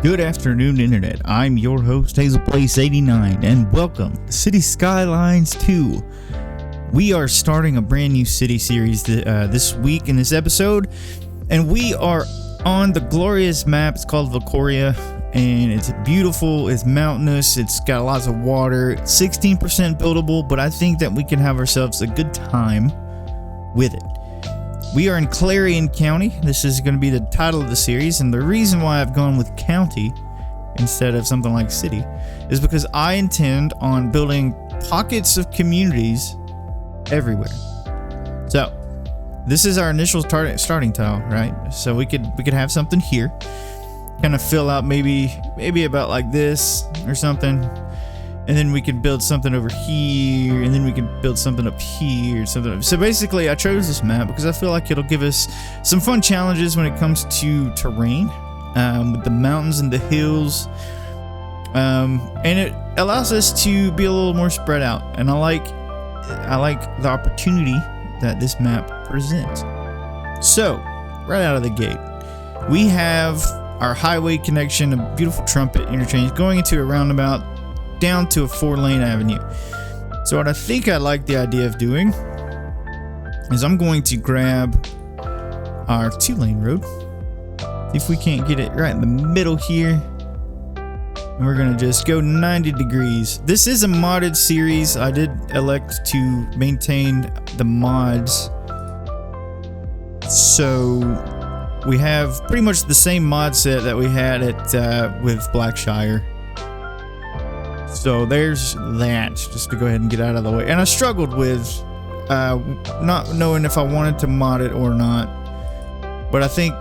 Good afternoon, Internet. I'm your host, HazelPlace89, and welcome to City Skylines 2. We are starting a brand new city series this week in this episode, and we are on the glorious map. It's called Valcoria, and it's beautiful, it's mountainous, it's got lots of water, 16% buildable, but I think that we can have ourselves a good time with it. We are in Clarion County. This is going to be the title of the series, and the reason why I've gone with county instead of something like city is because I intend on building pockets of communities everywhere. So this is our initial starting tile, right? So we could have something here, kind of fill out maybe about like this or something. And then we can build something over here, and then we can build something up here, something. So basically, I chose this map because I feel like it'll give us some fun challenges when it comes to terrain, with the mountains and the hills, and it allows us to be a little more spread out. And I like the opportunity that this map presents. So, right out of the gate, we have our highway connection, a beautiful trumpet interchange going into a roundabout down to a 4-lane avenue. So what I think I like the idea of doing is I'm going to grab our 2-lane road, if we can't get it right in the middle here, and we're gonna just go 90 degrees. This is a modded series. I did elect to maintain the mods, so we have pretty much the same mod set that we had with Blackshire. So there's that, just to go ahead and get out of the way. And I struggled with not knowing if I wanted to mod it or not, but I think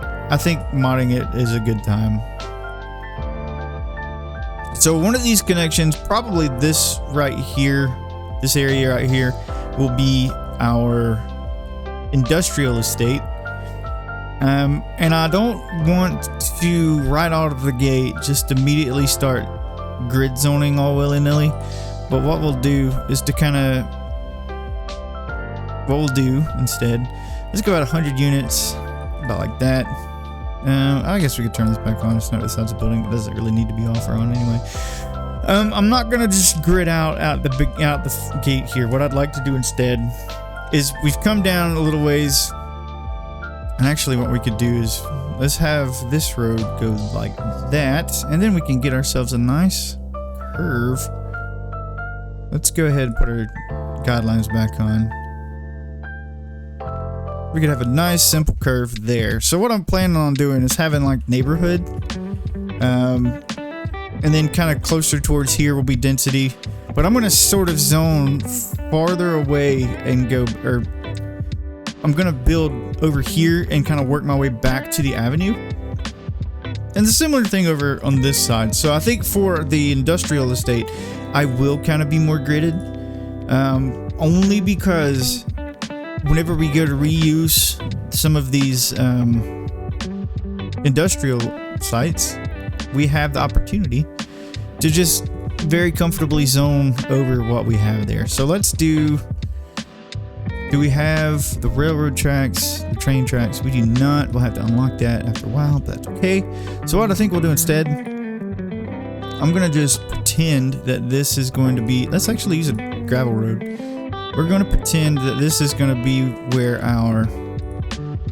modding it is a good time. So one of these connections, probably this right here, this area right here, will be our industrial estate. And I don't want to right out of the gate just immediately start grid zoning all willy-nilly, but what we'll do is to instead, let's go at 100 units, about like that. I guess we could turn this back on. It's not the size of the building. It doesn't really need to be off or on anyway. I'm not gonna just grid out the gate here. What I'd like to do instead is we've come down a little ways, and actually what we could do is let's have this road go like that, and then we can get ourselves a nice curve. Let's go ahead and put our guidelines back on. We could have a nice simple curve there. So what I'm planning on doing is having like neighborhood, and then kind of closer towards here will be density, but I'm going to sort of zone farther away and go, or I'm going to build over here and kind of work my way back to the avenue. And the similar thing over on this side. So I think for the industrial estate, I will kind of be more gridded, only because whenever we go to reuse some of these industrial sites, we have the opportunity to just very comfortably zone over what we have there. So let's do we have the railroad tracks, the train tracks? We do not. We'll have to unlock that after a while, but that's okay. So what I think we'll do instead, I'm going to just pretend that this is going to be, let's actually use a gravel road. We're going to pretend that this is going to be where our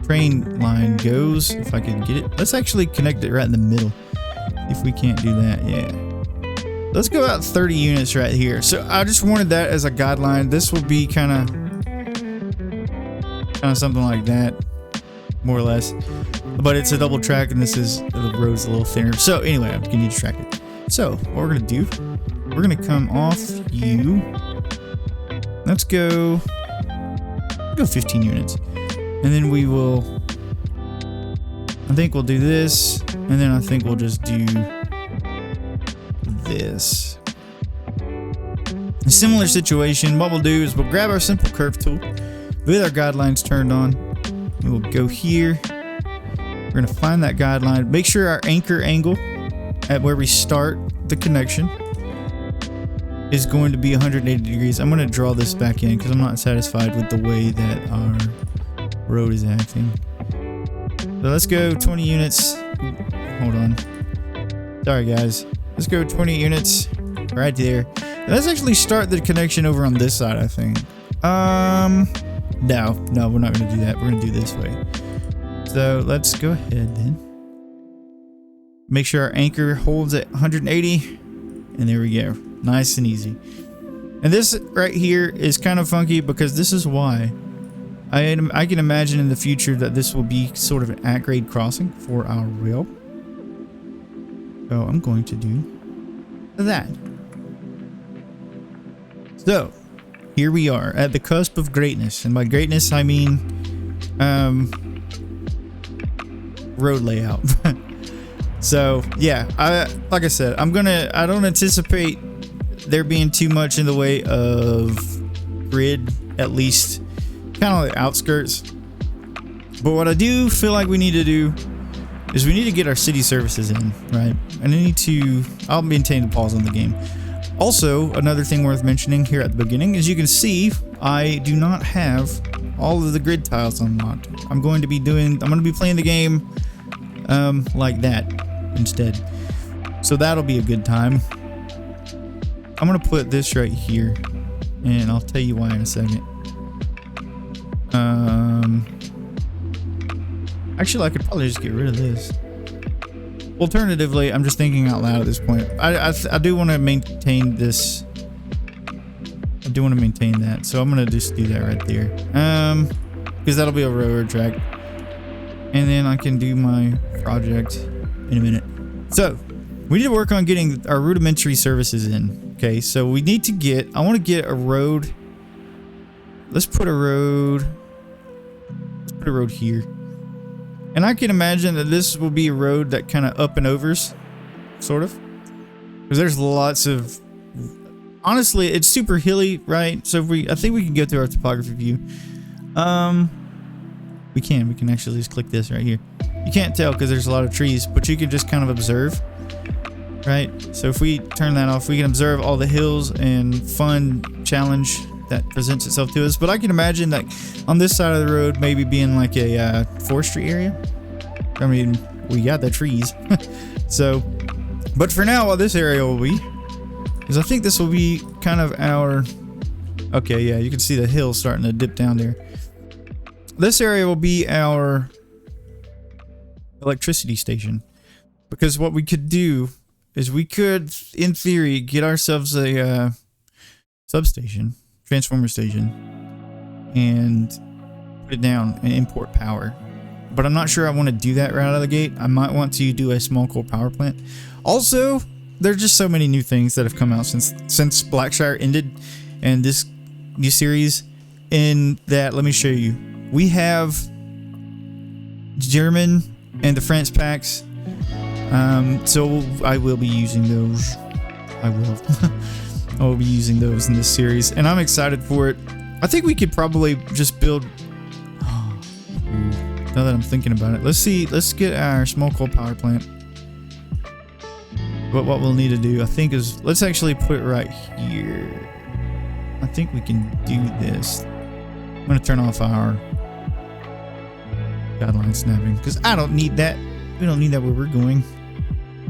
train line goes, if I can get it. Let's actually connect it right in the middle, if we can't do that. Yeah. Let's go out 30 units right here. So I just wanted that as a guideline. This will be kind of something like that, more or less, but it's a double track, and the road's a little thinner. So anyway, I'm gonna track it. So what we're gonna do, we're gonna come off you. Let's go 15 units, and then we will, I think we'll do this, and then I think we'll just do this. A similar situation. What we'll do is we'll grab our simple curve tool with our guidelines turned on. We will go here. We're going to find that guideline. Make sure our anchor angle at where we start the connection is going to be 180 degrees. I'm going to draw this back in because I'm not satisfied with the way that our road is acting. So let's go 20 units. Hold on. Sorry guys. Let's go 20 units right there. Let's actually start the connection over on this side, I think. No, we're not gonna do that. We're gonna do this way. So let's go ahead then. Make sure our anchor holds at 180. And there we go. Nice and easy. And this right here is kind of funky because this is why I can imagine in the future that this will be sort of an at-grade crossing for our rail. So I'm going to do that. So here we are at the cusp of greatness, and by greatness I mean road layout. So yeah, like I said, I don't anticipate there being too much in the way of grid, at least kind of the outskirts. But what I do feel like we need to do is we need to get our city services in, right? And I'll maintain the pause on the game. Also, another thing worth mentioning here at the beginning, as you can see, I do not have all of the grid tiles unlocked. I'm going to be playing the game like that instead. So that'll be a good time. I'm gonna put this right here, and I'll tell you why in a second. Actually, I could probably just get rid of this. Alternatively, I'm just thinking out loud at this point. I do want to maintain this. I do want to maintain that, so I'm gonna just do that right there. Because that'll be a railroad track, and then I can do my project in a minute. So we need to work on getting our rudimentary services in. Okay, so we need to I want to get a road. Let's put a road here. And I can imagine that this will be a road that kind of up and overs, sort of. Because there's lots of, honestly, it's super hilly, right? So I think we can go through our topography view. We can actually just click this right here. You can't tell because there's a lot of trees, but you can just kind of observe. Right, so if we turn that off, we can observe all the hills and fun challenge that presents itself to us. But I can imagine that on this side of the road maybe being like a forestry area. I mean, we got the trees. So, but for now, what this area will be is I think this will be kind of our, okay, yeah, you can see the hill starting to dip down there. This area will be our electricity station, because what we could do is we could, in theory, get ourselves a substation, transformer station, and put it down and import power. But I'm not sure I want to do that right out of the gate. I might want to do a small coal power plant. Also, there's just so many new things that have come out since Blackshire ended and this new series. In that, let me show you. We have German and the French packs. So I will be using those. I will be using those in this series, and I'm excited for it. I think we could probably just build. Now that I'm thinking about it, let's get our small coal power plant. But what we'll need to do, I think, is let's actually put it right here. I think we can do this. I'm gonna turn off our guideline snapping because I don't need that. We don't need that where we're going.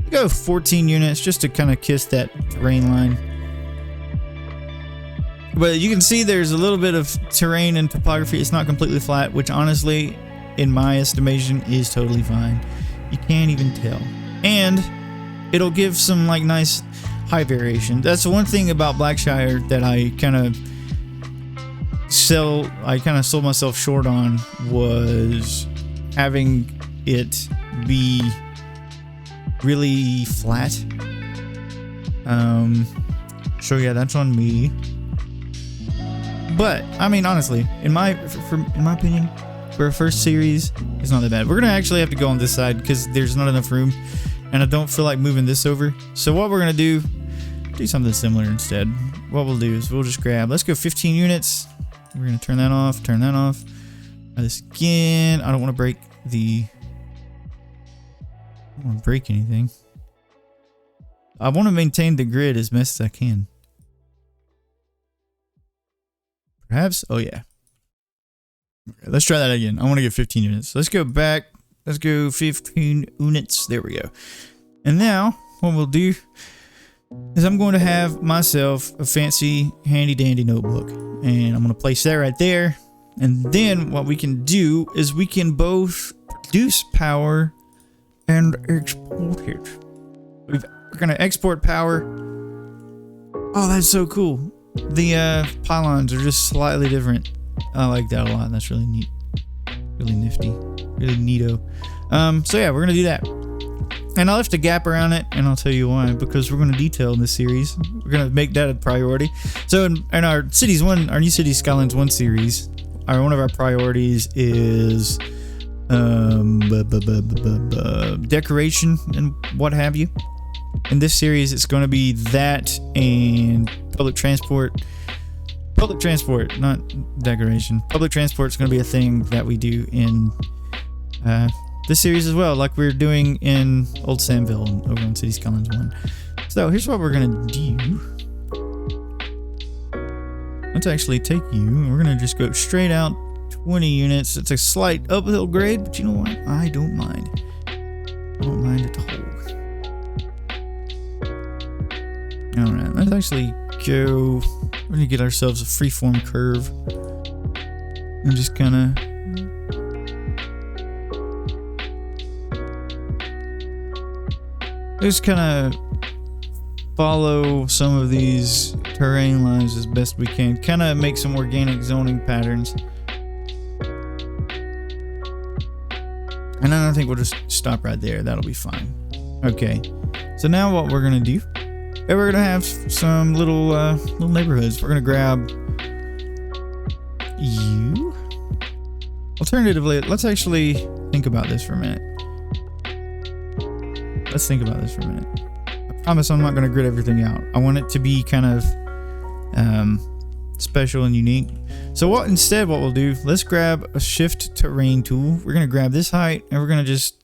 We go 14 units just to kind of kiss that terrain line. But you can see there's a little bit of terrain and topography. It's not completely flat, which honestly, in my estimation, is totally fine. You can't even tell. And it'll give some like nice high variation. That's one thing about Blackshire that I kind of sold myself short on, was having it be really flat. So yeah, that's on me. But I mean, honestly, in my opinion, for a first series, it's not that bad. We're gonna actually have to go on this side because there's not enough room, and I don't feel like moving this over. So what we're gonna do something similar instead. What we'll do is we'll just grab. Let's go 15 units. We're gonna turn that off. Turn that off. Try this again. I don't want to break the. I don't want to break anything. I want to maintain the grid as best as I can. Perhaps? Oh yeah. Okay, let's try that again. I want to get 15 units. Let's go back. Let's go 15 units. There we go. And now what we'll do is I'm going to have myself a fancy handy dandy notebook, and I'm going to place that right there. And then what we can do is we can both produce power and export it. We're going to export power. Oh, that's so cool. The pylons are just slightly different. I like that a lot. That's really neat. Really nifty. Really neato. So yeah, we're going to do that. And I'll lift a gap around it, and I'll tell you why. Because we're going to detail in this series. We're going to make that a priority. So in our new Cities Skylines 1 series, one of our priorities is decoration and what have you. In this series, it's going to be that and public transport. Public transport, not decoration. Public transport is going to be a thing that we do in this series as well, like we're doing in Old Samville over on Cities Skylines 1. So here's what we're going to do. Let's actually take you, and we're going to just go straight out 20 units. It's a slight uphill grade, but you know what? I don't mind. I don't mind at all. Alright, let's actually go. We're going to get ourselves a freeform curve. And just kind of. Just kind of follow some of these terrain lines as best we can. Kind of make some organic zoning patterns. And then I think we'll just stop right there. That'll be fine. Okay. So now what we're going to do, we're going to have some little neighborhoods. We're going to grab you. Alternatively, let's actually think about this for a minute. Let's think about this for a minute. I promise I'm not going to grid everything out. I want it to be kind of special and unique. So what we'll do, let's grab a shift terrain tool. We're going to grab this height, and we're going to just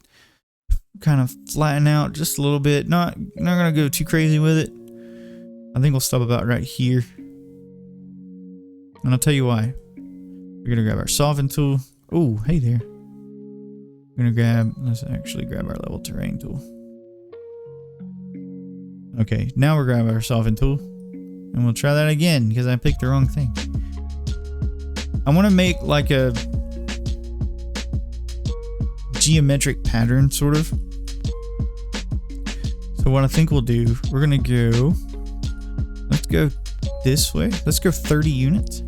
kind of flatten out just a little bit. Not going to go too crazy with it. I think we'll stop about right here. And I'll tell you why. We're going to grab our soften tool. Oh, hey there. Let's actually grab our level terrain tool. Okay, now we'll grab our soften tool. And we'll try that again because I picked the wrong thing. I want to make like a geometric pattern, sort of. So what I think we'll do, we're going to go, let's go this way. Let's go 30 units.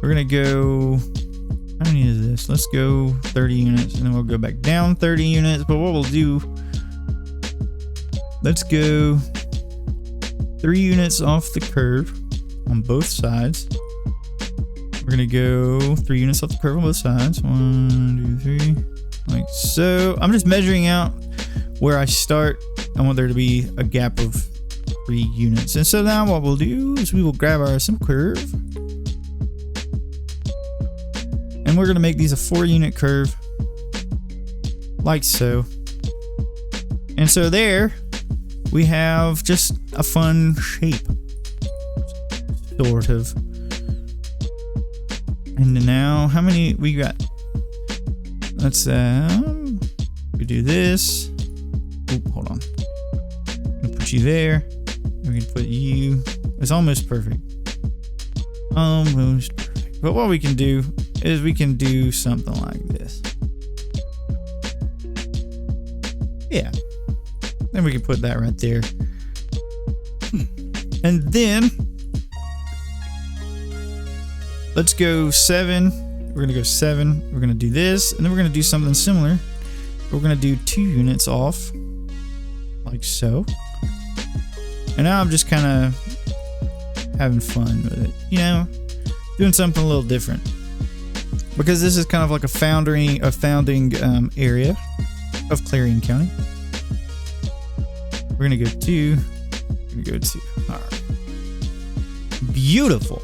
We're going to go, how many is this? Let's go 30 units, and then we'll go back down 30 units. But what we'll do, let's go 3 units off the curve on both sides. We're going to go 3 units off the curve on both sides. 1, 2, 3. Like so. I'm just measuring out where I start. I want there to be a gap of 3 units. And so now what we'll do is we will grab our sim curve. And we're going to make these a 4-unit curve. Like so. And so there we have just a fun shape. Sort of. And now, how many we got? Let's we do this. Oop, hold on. I'm gonna put you there. We can put you. It's almost perfect. Almost perfect. But what we can do is we can do something like this. Yeah. Then we can put that right there. And then let's go 7. We're going to go 7. We're going to do this. And then we're going to do something similar. We're going to do 2 units off. Like so. And now I'm just kind of having fun with it. You know, doing something a little different. Because this is kind of like a founding area of Clarion County. We're going to go 2. We're going to go 2. All right. Beautiful.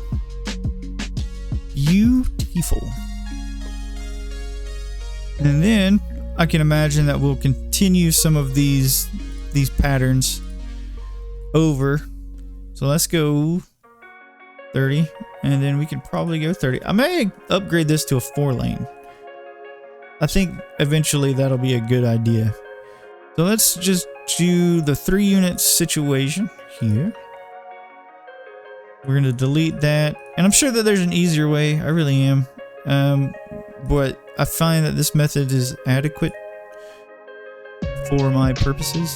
Beautiful. And then I can imagine that we'll continue some of these patterns over. So let's go 30, and then we can probably go 30. I may upgrade this to a 4-lane. I think eventually that'll be a good idea. So let's just to the 3 unit situation here. We're going to delete that. And I'm sure that there's an easier way. I really am. But I find that this method is adequate for my purposes.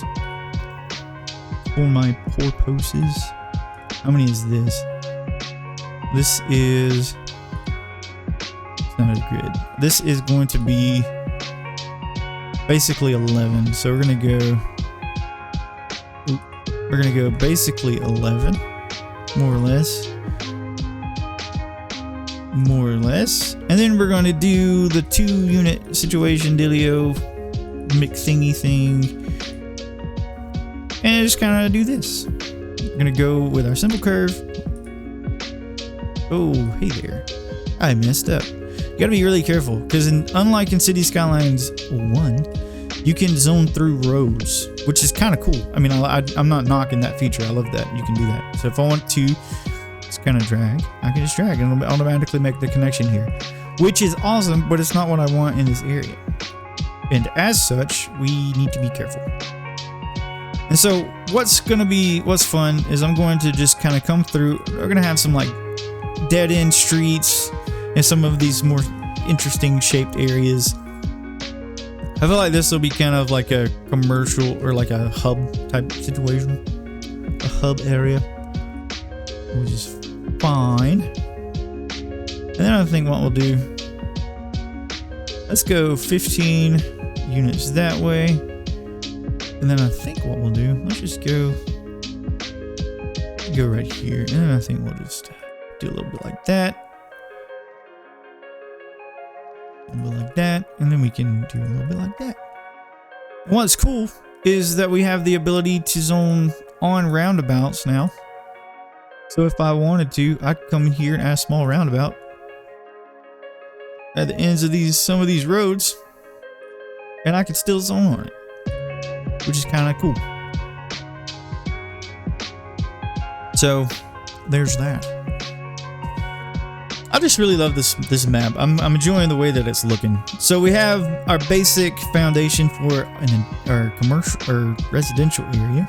For my purposes. How many is this? This is... It's not a grid. This is going to be basically 11. So we're going to go... We're going to go basically 11. More or less. More or less. And then we're going to do the 2 unit situation dealio mix thingy thing. And just kind of do this. We're going to go with our simple curve. Oh, hey there. I messed up. You got to be really careful because unlike in City Skylines 1, you can zone through roads, which is kind of cool. I mean, I'm not knocking that feature. I love that. You can do that. So if I want to just kind of drag, I can just drag and it'll automatically make the connection here, which is awesome, but it's not what I want in this area. And as such, we need to be careful. And so what's fun is I'm going to just kind of come through. We're going to have some like dead end streets and some of these more interesting shaped areas. I feel like this will be kind of like a commercial or like a hub type situation. A hub area. Which is fine. And then I think what we'll do, let's go 15 units that way. And then I think what we'll do, let's just go right here. And then I think we'll just do a little bit like that. A little bit like that, and then we can do a little bit like that. And what's cool is that we have the ability to zone on roundabouts now. So if I wanted to, I could come in here and add a small roundabout at the ends of some of these roads, and I could still zone on it, which is kind of cool. So there's that. I just really love this map. I'm enjoying the way that it's looking. So we have our basic foundation for our commercial or residential area.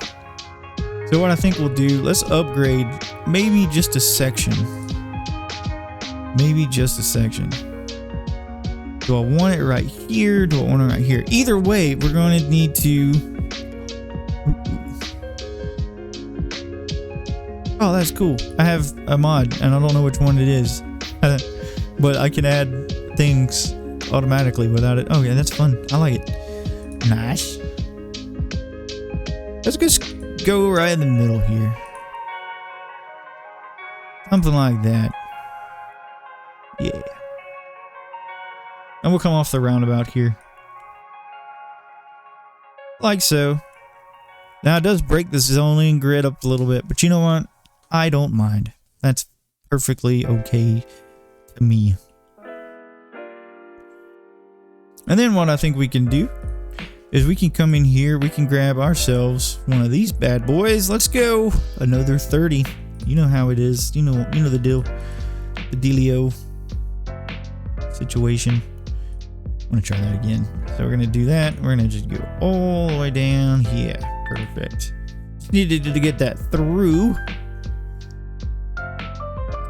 So what I think we'll do, let's upgrade maybe just a section. Maybe just a section. Do I want it right here? Do I want it right here? Either way, we're going to need to... Oh, that's cool. I have a mod and I don't know which one it is. But I can add things automatically without it. Oh yeah, that's fun. I like it. Nice. Let's just go right in the middle here. Something like that. Yeah. And we'll come off the roundabout here. Like so. Now it does break the zoning grid up a little bit, but you know what? I don't mind. That's perfectly okay to me. And then what I think we can do is we can come in here, we can grab ourselves one of these bad boys. Let's go another 30. You know how it is. You know the deal. The dealio situation. I'm gonna try that again. So we're gonna do that. We're gonna just go all the way down here. Perfect. Just needed to get that through.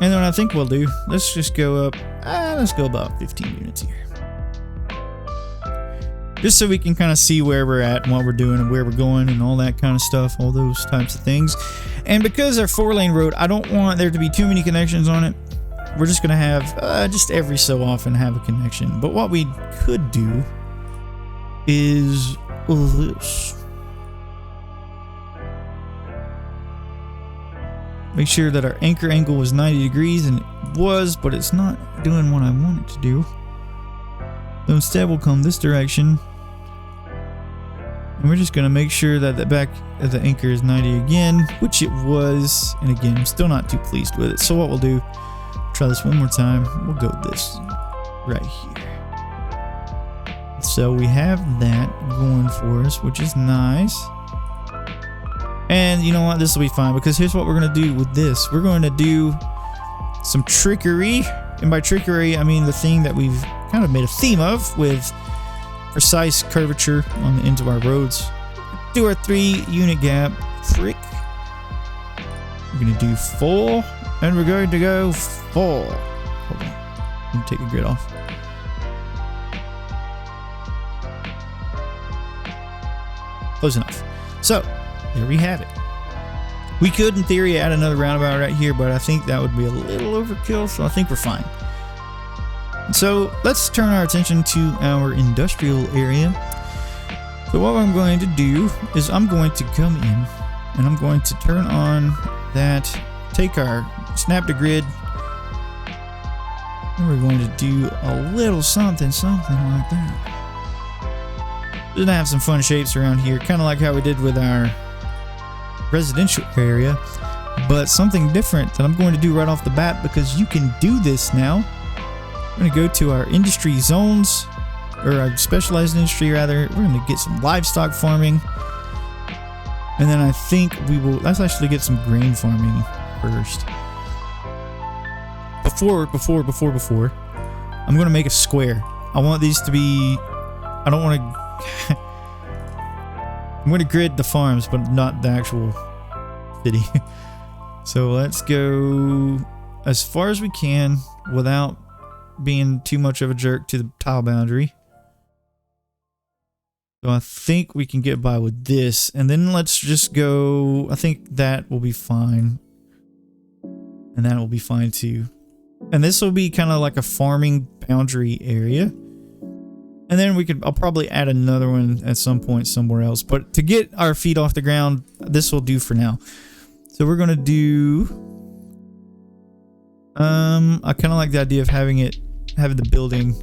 And then what I think we'll do, let's just go up, let's go about 15 units here. Just so we can kind of see where we're at and what we're doing and where we're going and all that kind of stuff, all those types of things. And because our 4-lane road, I don't want there to be too many connections on it. We're just going to have, just every so often have a connection. But what we could do is this. Make sure that our anchor angle was 90 degrees, and it was, but it's not doing what I want it to do. So instead we'll come this direction. And we're just going to make sure that the back of the anchor is 90 again, which it was. And again, I'm still not too pleased with it. So what we'll do, try this one more time. We'll go this right here. So we have that going for us, which is nice. And you know what? This will be fine because here's what we're going to do with this. We're going to do some trickery. And by trickery, I mean the thing that we've kind of made a theme of with precise curvature on the ends of our roads. do our 3 unit gap trick. We're going to do 4, and we're going to go 4. Hold on. Let me take the grid off. Close enough. So, there we have it. We could, in theory, add another roundabout right here, but I think that would be a little overkill, so I think we're fine. So, let's turn our attention to our industrial area. So what I'm going to do is I'm going to come in and I'm going to turn on that, take our snap to grid, and we're going to do a little something like that. We're gonna have some fun shapes around here, kind of like how we did with our residential area, but something different that I'm going to do right off the bat, because you can do this now. I'm going to go to our industry zones, or our specialized industry rather. We're going to get some livestock farming, and then I think let's actually get some grain farming first. Before, I'm going to make a square. I want these to be, I don't want to, I'm going to grid the farms, but not the actual city. So let's go as far as we can without being too much of a jerk to the tile boundary. So I think we can get by with this, and then let's just go, I think that will be fine. And that will be fine too. And this will be kind of like a farming boundary area. And then I'll probably add another one at some point somewhere else. But to get our feet off the ground, this will do for now. So we're going to do, I kind of like the idea of having the building.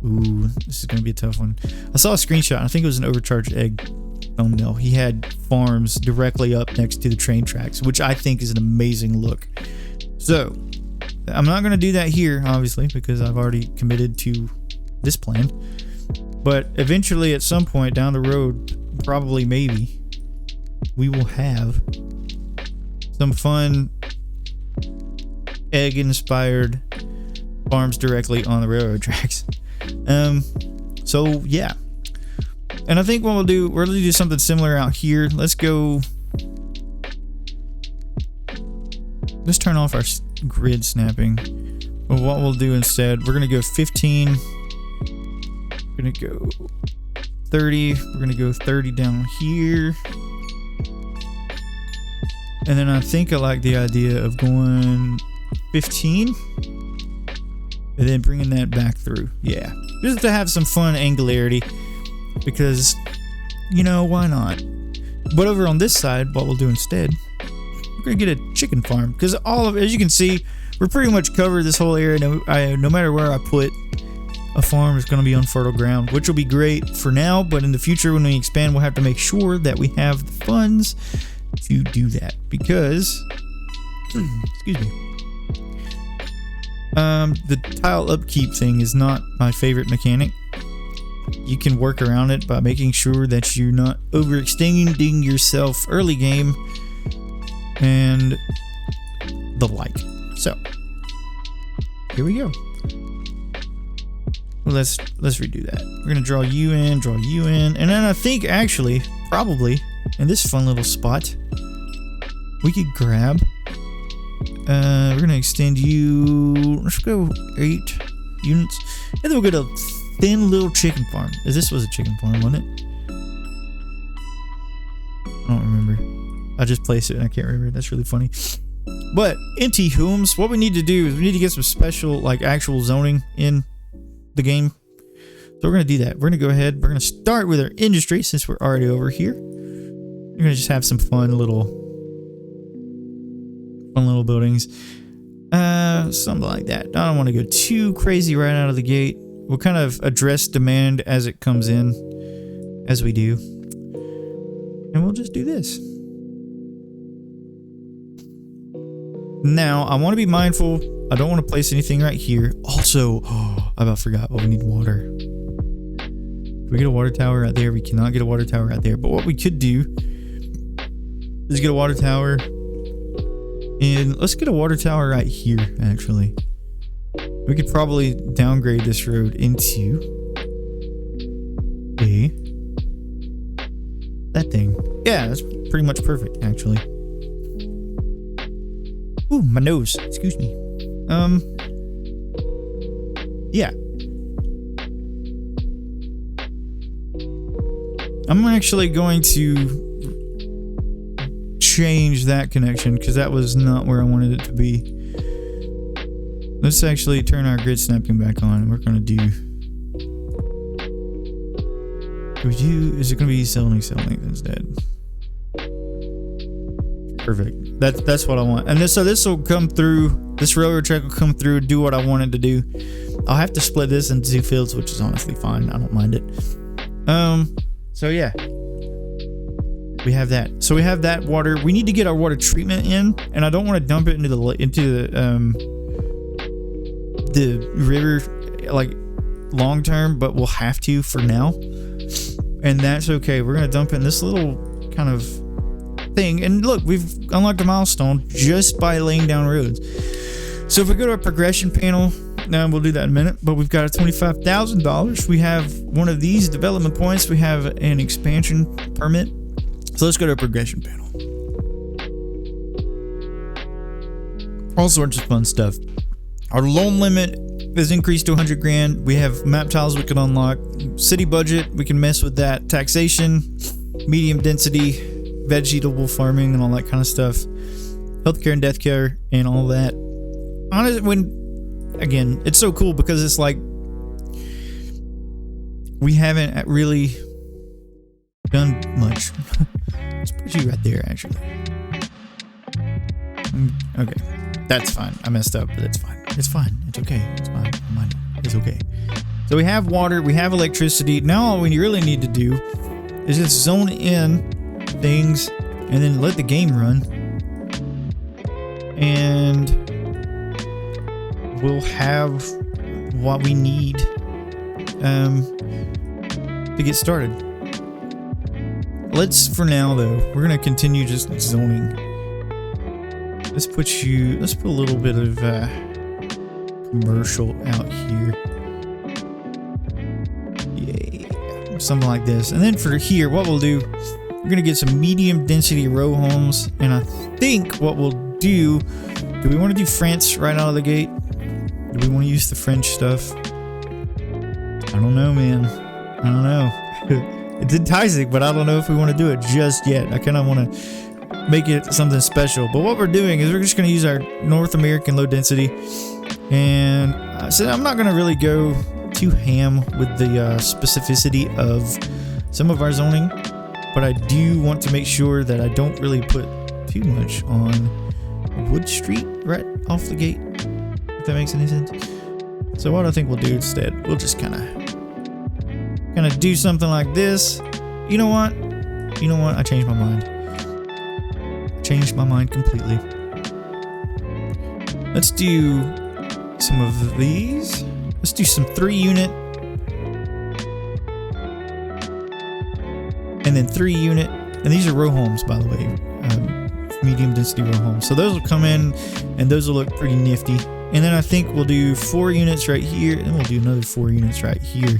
Ooh, this is going to be a tough one. I saw a screenshot. I think it was an overcharged egg thumbnail. He had farms directly up next to the train tracks, which I think is an amazing look. So, I'm not going to do that here, obviously, because I've already committed to this plan. But eventually, at some point down the road, probably maybe, we will have some fun egg-inspired farms directly on the railroad tracks. So yeah, and I think what we'll do, we're gonna do something similar out here. Let's turn off our grid snapping. But what we'll do instead, we're gonna go 15, we're gonna go 30, we're gonna go 30 down here, and then I think I like the idea of going 15 and then bringing that back through. Yeah, just to have some fun angularity, because, you know, why not? But over on this side, what we'll do instead, we're gonna get a chicken farm, because as you can see, we're pretty much covered this whole area. No matter where I put a farm, is going to be on fertile ground, which will be great for now, but in the future when we expand, we'll have to make sure that we have the funds to do that, because excuse me, the tile upkeep thing is not my favorite mechanic. You can work around it by making sure that you're not overextending yourself early game and the like. So here we go. Well, let's redo that. We're gonna draw you in, and then I think actually probably in this fun little spot we could grab. We're gonna extend you. Let's go 8 units, and then we'll go to thin little chicken farm. This was a chicken farm, wasn't it? I don't remember. I just placed it and I can't remember. That's really funny. But empty homes, what we need to do is we need to get some special, like, actual zoning in the game. So we're gonna do that. We're gonna go ahead. We're gonna start with our industry since we're already over here. We're gonna just have some fun little buildings. Something like that. I don't want to go too crazy right out of the gate. We'll kind of address demand as it comes in, as we do. And we'll just do this. Now, I want to be mindful. I don't want to place anything right here. Also, I about forgot. Oh, we need water. Can we get a water tower right there? We cannot get a water tower right there. But what we could do is get a water tower. And let's get a water tower right here, actually. We could probably downgrade this road into a that thing. Yeah, that's pretty much perfect, actually. Ooh, my nose. Excuse me. Yeah. I'm actually going to change that connection because that was not where I wanted it to be. Let's actually turn our grid snapping back on. We're gonna do. Is it gonna be cell length instead? Perfect. That's what I want. And so this will come through. This railroad track will come through, do what I wanted to do. I'll have to split this into 2 fields, which is honestly fine. I don't mind it. So yeah. We have that. So we have that water. We need to get our water treatment in, and I don't want to dump it into the river like long term, but we'll have to for now, and that's okay. We're gonna dump in this little kind of thing, and look, we've unlocked a milestone just by laying down roads. So if we go to our progression panel, now we'll do that in a minute, but we've got a $25,000. We have one of these development points. We have an expansion permit. So let's go to a progression panel. All sorts of fun stuff. Our loan limit is increased to 100 grand. We have map tiles we can unlock. City budget, we can mess with that. Taxation, medium density, vegetable farming, and all that kind of stuff. Healthcare and death care, and all that. Honestly, again, it's so cool because it's like we haven't really done much. Let's put you right there, actually. Okay, that's fine. I messed up, but it's fine. It's fine. It's okay. It's fine. It's okay. So we have water. We have electricity. Now all we really need to do is just zone in things and then let the game run. And we'll have what we need to get started. For now though, we're gonna continue just zoning. Let's put a little bit of commercial out here. Yeah, something like this. And then for here, what we'll do, we're gonna get some medium density row homes. And I think what we'll do we want to do France right out of the gate? Do we want to use the French stuff? I don't know, man. I don't know. It's enticing, but I don't know if we want to do it just yet. I kind of want to make it something special. But what we're doing is we're just going to use our North American low density. And so I'm not going to really go too ham with the specificity of some of our zoning. But I do want to make sure that I don't really put too much on Wood Street right off the gate. If that makes any sense. So what I think we'll do instead, we'll just kind of do something like this. You know what? I changed my mind. Completely. Let's do some of these. Let's do some 3 unit. And then 3 unit. And these are row homes, by the way. Medium density row homes. So those will come in and those will look pretty nifty. And then I think we'll do 4 units right here. And we'll do another 4 units right here.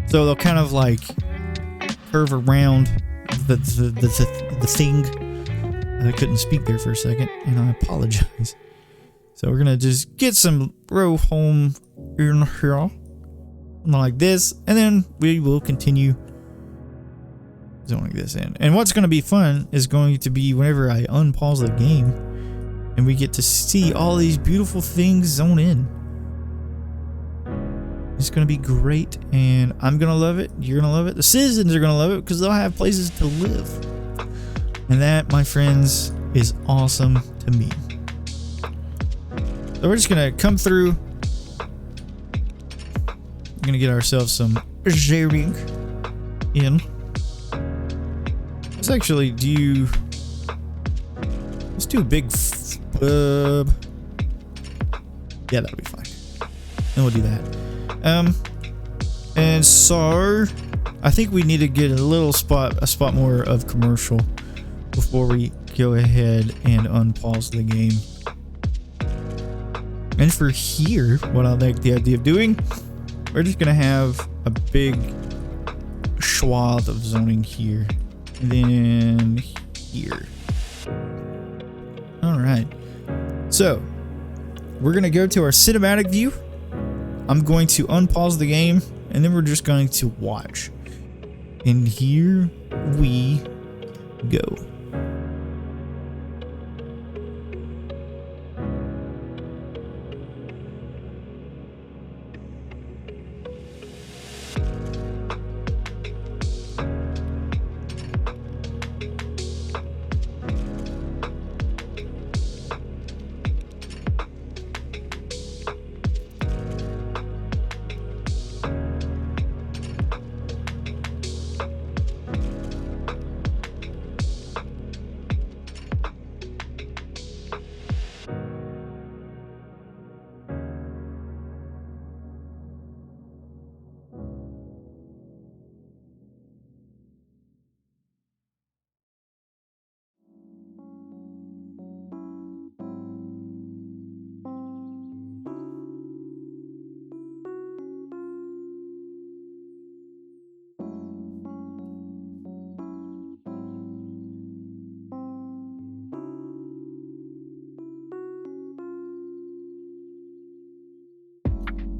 So they'll kind of like curve around the thing. I couldn't speak there for a second, and I apologize. So we're gonna just get some row home in here, like this, and then we will continue zoning this in. And what's gonna be fun is going to be whenever I unpause the game, and we get to see all these beautiful things zone in. It's going to be great, and I'm going to love it. You're going to love it. The citizens are going to love it because they'll have places to live. And that, my friends, is awesome to me. So we're just going to come through. We're going to get ourselves some sharing in. Let's actually do... Let's do a big... yeah, that'll be fine. Then we'll do that. And so I think we need to get a spot more of commercial before we go ahead and unpause the game. And for here, what I like the idea of doing, we're just gonna have a big swath of zoning here. And then here. Alright. So, we're going to go to our cinematic view. I'm going to unpause the game, and then we're just going to watch. And here we go.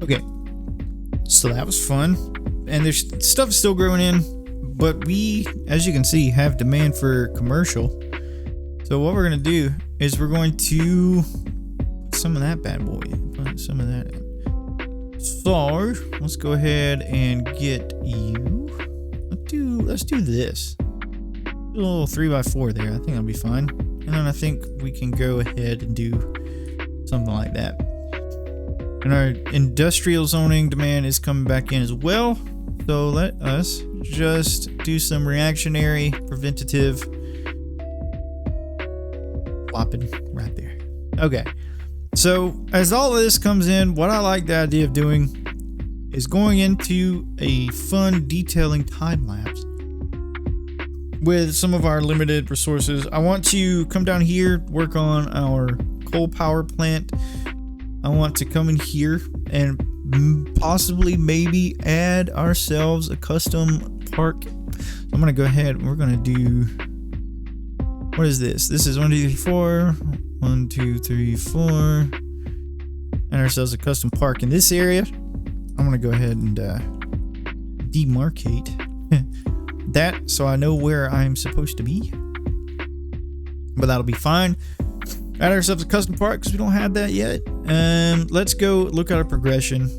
Okay, so that was fun, and there's stuff still growing in, but we, as you can see, have demand for commercial. So what we're gonna do is we're going to put some of that bad boy, put some of that in. So let's go ahead and get you. Let's do this. Do a little 3x4 there. I think that'll be fine. And then I think we can go ahead and do something like that. And our industrial zoning demand is coming back in as well. So let us just do some reactionary, preventative plopping right there. Okay. So as all of this comes in, what I like the idea of doing is going into a fun detailing time lapse with some of our limited resources. I want to come down here, work on our coal power plant. I want to come in here and possibly maybe add ourselves a custom park. I'm going to go ahead and we're going to do, what is this? This is 1, 2, 3, 4. 1, 2, 3, 4. And ourselves a custom park in this area. I'm going to go ahead and demarcate that so I know where I'm supposed to be. But that'll be fine. Add ourselves a custom part because we don't have that yet. Let's go look at our progression.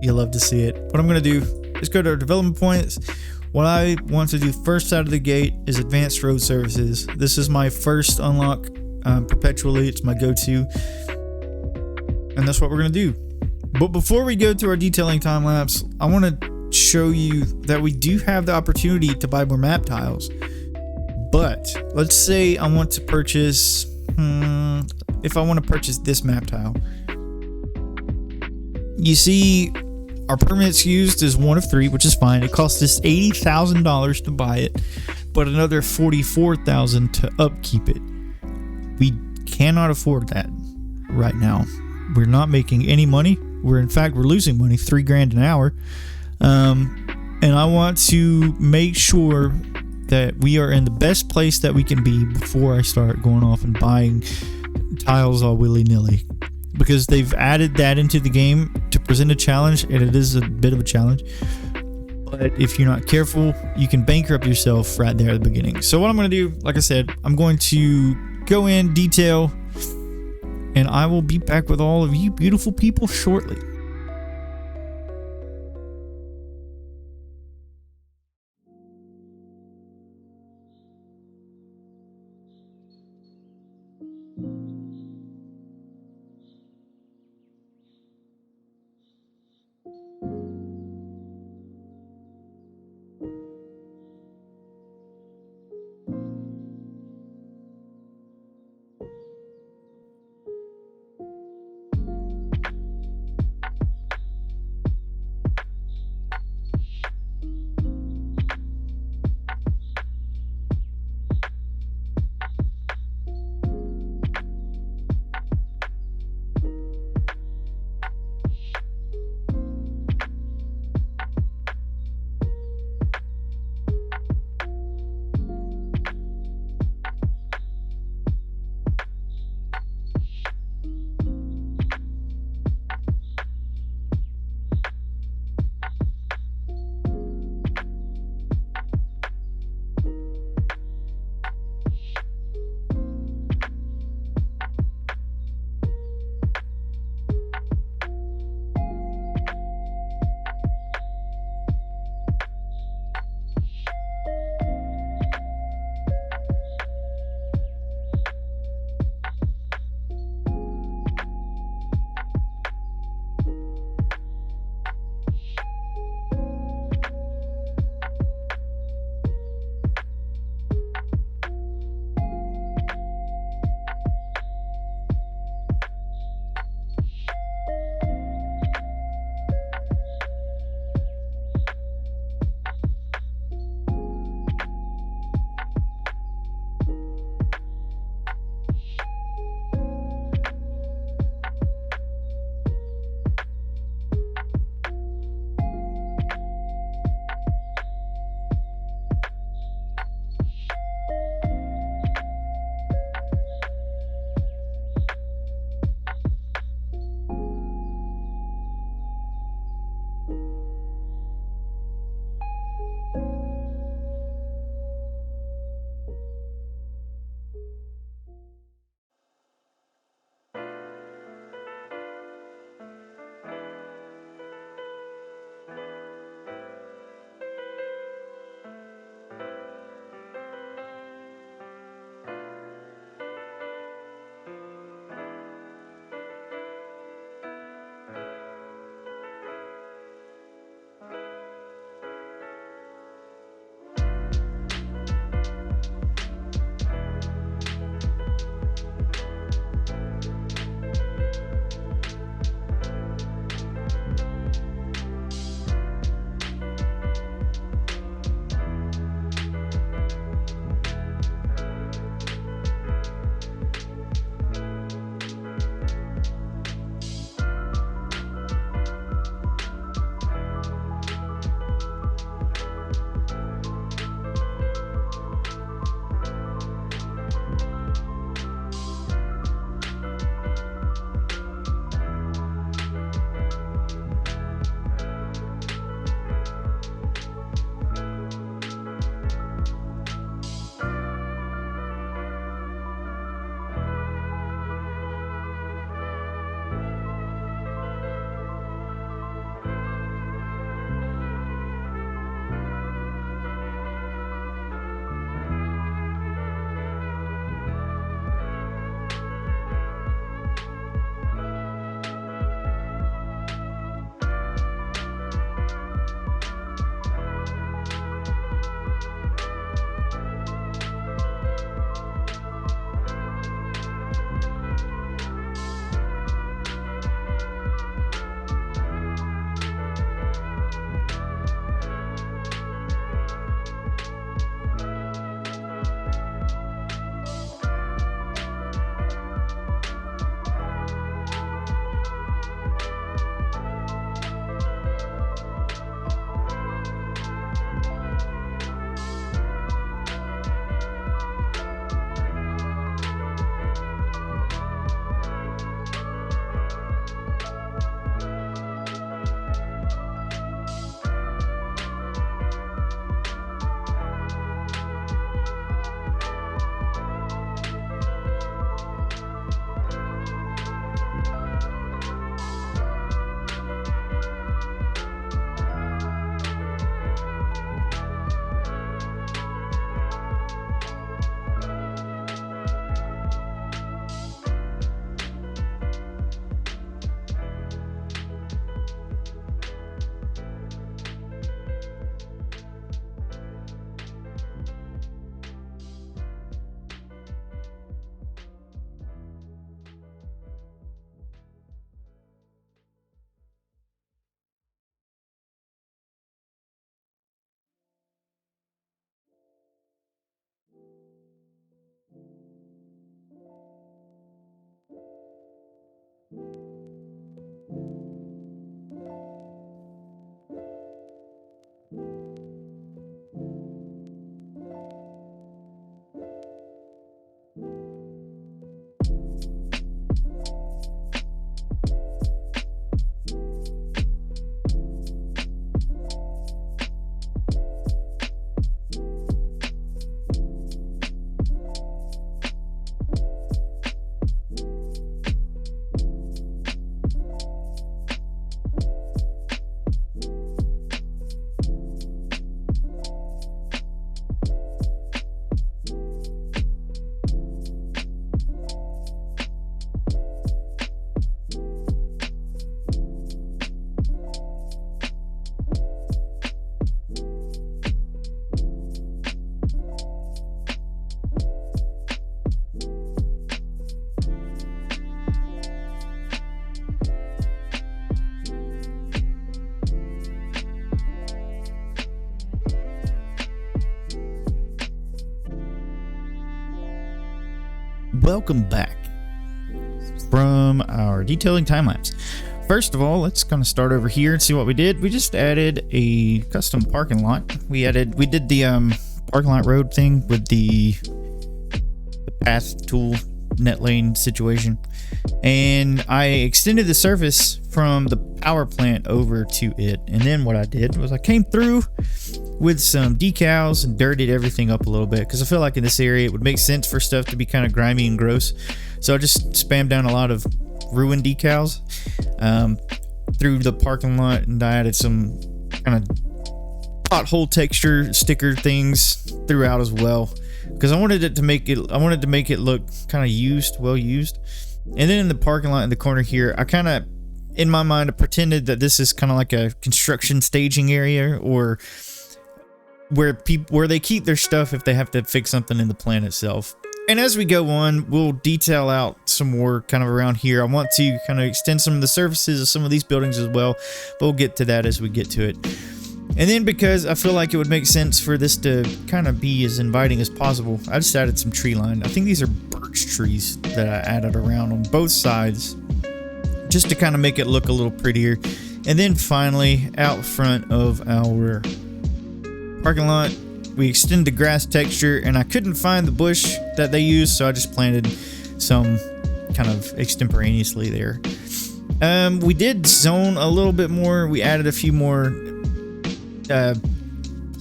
You'll love to see it. What I'm going to do is go to our development points. What I want to do first out of the gate is advanced road services. This is my first unlock perpetually. It's my go-to. And that's what we're going to do. But before we go to our detailing time lapse, I want to show you that we do have the opportunity to buy more map tiles. But let's say I want to purchase, if I want to purchase this map tile, you see our permits used is 1 of 3, which is fine. It costs us $80,000 to buy it, but another $44,000 to upkeep it. We cannot afford that right now. We're not making any money. We're losing money, $3,000 an hour. And I want to make sure that we are in the best place that we can be before I start going off and buying tiles all willy-nilly, because they've added that into the game to present a challenge, and it is a bit of a challenge. But if you're not careful, you can bankrupt yourself right there at the beginning. So what I'm going to do, like I said, I'm going to go in detail, and I will be back with all of you beautiful people shortly. welcome back from our detailing time lapse. First of all, let's kind of start over here and see what we did. We just added a custom parking lot. We did the parking lot road thing with the path tool net lane situation, and I extended the surface from the power plant over to it. And then what I did was I came through with some decals and dirtied everything up a little bit, because I feel like in this area it would make sense for stuff to be kind of grimy and gross. So I just spammed down a lot of ruined decals through the parking lot, and I added some kind of pothole texture sticker things throughout as well, because I wanted to make it look kind of well used. And then in the parking lot in the corner here, I kind of, in my mind, I pretended that this is kind of like a construction staging area, or where they keep their stuff if they have to fix something in the plant itself. And as we go on, we'll detail out some more kind of around here. I want to kind of extend some of the surfaces of some of these buildings as well, but we'll get to that as we get to it. And then, because I feel like it would make sense for this to kind of be as inviting as possible, I just added some tree line. I think these are birch trees that I added around on both sides, just to kind of make it look a little prettier. And then finally, out front of our parking lot, we extend the grass texture, and I couldn't find the bush that they used, so I just planted some kind of extemporaneously there. We did zone a little bit more. We added a few more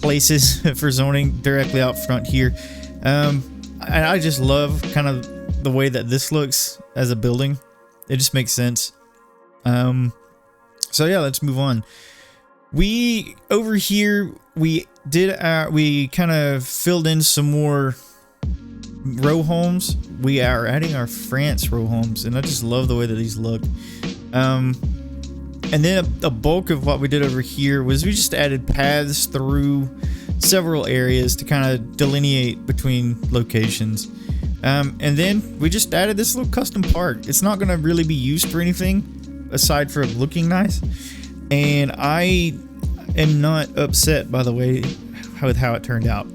places for zoning directly out front here. I just love kind of the way that this looks as a building. It just makes sense. So yeah, let's move on. Over here, we kind of filled in some more row homes. We are adding our France row homes, and I just love the way that these look. And then a bulk of what we did over here was we just added paths through several areas to kind of delineate between locations. And then we just added this little custom park. It's not going to really be used for anything aside from looking nice. And I am not upset, by the way, with how it turned out.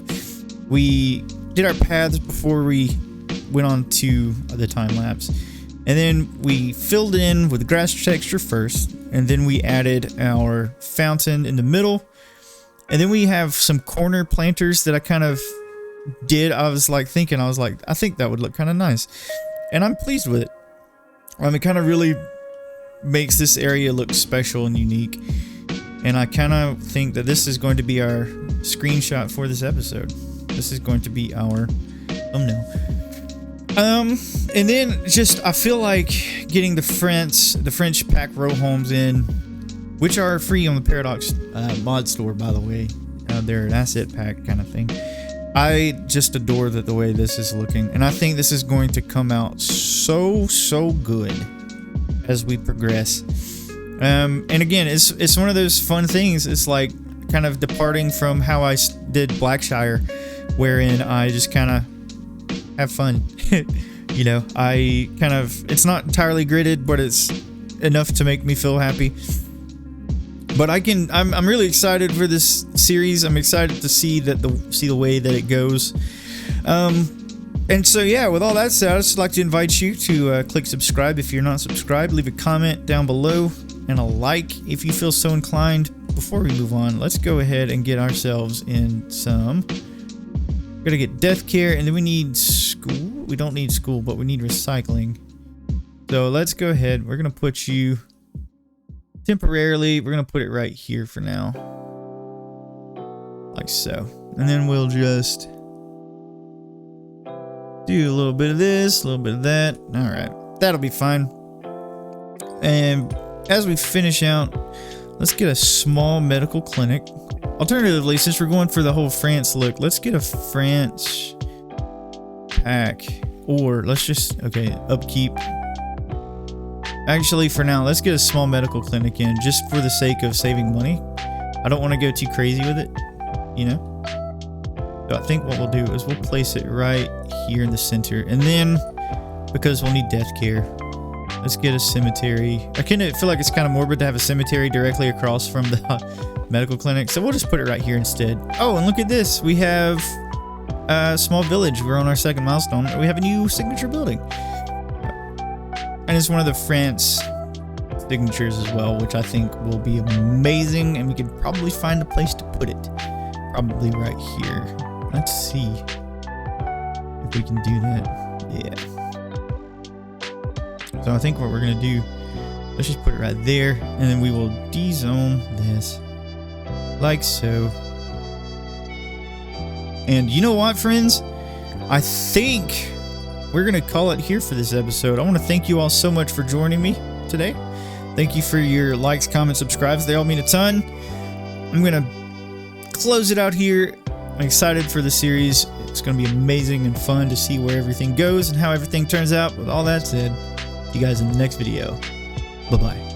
We did our paths before we went on to the time lapse. And then we filled in with grass texture first. And then we added our fountain in the middle. And then we have some corner planters that I kind of did. I was like, I think that would look kind of nice. And I'm pleased with it. It kind of really makes this area look special and unique. And I kind of think that this is going to be our screenshot for this episode. This is going to be our thumbnail. And then I feel like getting the French pack row homes in, which are free on the Paradox mod store, by the way. They're an asset pack kind of thing. I just adore the way this is looking, and I think this is going to come out so good as we progress. And again, it's one of those fun things. It's like kind of departing from how I did Blackshire, wherein I just kind of have fun. You know, it's not entirely gridded, but it's enough to make me feel happy. But I'm really excited for this series. I'm excited to see the way that it goes. And so yeah, with all that said, I'd just like to invite you to click subscribe if you're not subscribed. Leave a comment down below and a like if you feel so inclined. Before we move on, let's go ahead and get ourselves in some. We're gonna get death care, and then we need school. We don't need school, but we need recycling. So let's go ahead. We're gonna put you temporarily. We're gonna put it right here for now, like so. And then we'll just do a little bit of this, a little bit of that. All right, that'll be fine. And as we finish out, let's get a small medical clinic. Alternatively, since we're going for the whole France look, let's get a France pack, or let's just, upkeep. Actually, for now, let's get a small medical clinic in, just for the sake of saving money. I don't want to go too crazy with it, you know? So I think what we'll do is we'll place it right here in the center, and then, because we'll need death care, let's get a cemetery. I kind of feel like it's kind of morbid to have a cemetery directly across from the medical clinic, so we'll just put it right here instead. Oh, and look at this. We have small village. We're on our second milestone. We have a new signature building. And it's one of the France signatures as well, which I think will be amazing. And we could probably find a place to put it. Probably right here. Let's see if we can do that. Yeah. So I think what we're going to do, let's just put it right there. And then we will de-zone this like so. And you know what, friends? I think we're going to call it here for this episode. I want to thank you all so much for joining me today. Thank you for your likes, comments, subscribes. They all mean a ton. I'm going to close it out here. I'm excited for the series. It's going to be amazing and fun to see where everything goes and how everything turns out. With all that said, see you guys in the next video. Bye-bye.